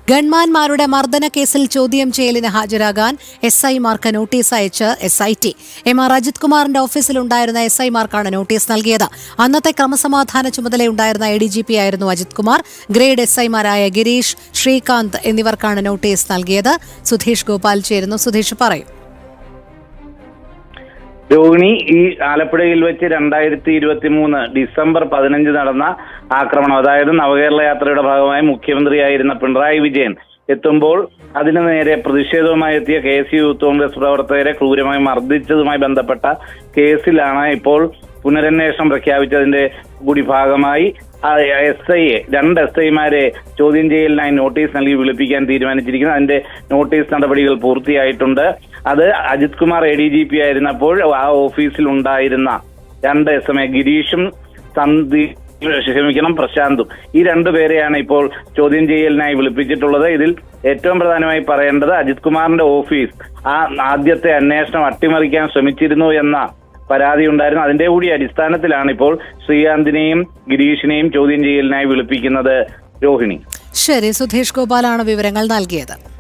ഗൺമാൻമാരുടെ മർദ്ദന കേസിൽ ചോദ്യം ചെയ്യലിന് ഹാജരാകാൻ SI-മാർക്ക് നോട്ടീസ് അയച്ച് SIT. MR അജിത് കുമാറിന്റെ ഓഫീസിലുണ്ടായിരുന്ന SI-മാർക്കാണ് നോട്ടീസ് നൽകിയത്. അന്നത്തെ ക്രമസമാധാന ചുമതലയുണ്ടായിരുന്ന ADGP ആയിരുന്നു അജിത് കുമാർ. ഗ്രേഡ് SI-മാരായ ഗിരീഷ്, ശ്രീകാന്ത് എന്നിവർക്കാണ് നോട്ടീസ് നൽകിയത്. സുധീഷ് ഗോപാൽ ചേരുന്നു. സുധീഷ് പറയും. രോഹിണി, ഈ ആലപ്പുഴയിൽ വെച്ച് 2023 ഡിസംബർ 15 നടന്ന ആക്രമണം, അതായത് നവകേരള യാത്രയുടെ ഭാഗമായി മുഖ്യമന്ത്രിയായിരുന്ന പിണറായി വിജയൻ എത്തുമ്പോൾ അതിനു നേരെ പ്രതിഷേധവുമായി എത്തിയ KSU യൂത്ത് കോൺഗ്രസ് പ്രവർത്തകരെ ക്രൂരമായി മർദ്ദിച്ചതുമായി ബന്ധപ്പെട്ട കേസിലാണ് ഇപ്പോൾ പുനരന്വേഷണം പ്രഖ്യാപിച്ചതിന്റെ കൂടി ഭാഗമായി രണ്ട് SI-മാരെ ചോദ്യം ചെയ്യലിനായി നോട്ടീസ് നൽകി വിളിപ്പിക്കാൻ തീരുമാനിച്ചിരിക്കുന്നത്. അതിന്റെ നോട്ടീസ് നടപടികൾ പൂർത്തിയായിട്ടുണ്ട്. അത് അജിത് കുമാർ ADGP ആയിരുന്നപ്പോൾ ആ ഓഫീസിൽ ഉണ്ടായിരുന്ന രണ്ട് SI, ഗിരീഷും പ്രശാന്തും, ഈ രണ്ടുപേരെയാണ് ഇപ്പോൾ ചോദ്യം ചെയ്യലിനായി വിളിപ്പിച്ചിട്ടുള്ളത്. ഇതിൽ ഏറ്റവും പ്രധാനമായി പറയേണ്ടത് അജിത് കുമാറിന്റെ ഓഫീസ് ആദ്യത്തെ അന്വേഷണം അട്ടിമറിക്കാൻ ശ്രമിച്ചിരുന്നു എന്ന പരാതി ഉണ്ടായിരുന്നു. അതിന്റെ കൂടി അടിസ്ഥാനത്തിലാണ് ഇപ്പോൾ ശ്രീകാന്തിനെയും ഗിരീഷിനെയും ചോദ്യം ചെയ്യലിനായി വിളിപ്പിക്കുന്നത്. രോഹിണി. ശരി, സുധീഷ് ഗോപാലാണ് വിവരങ്ങൾ നൽകിയത്.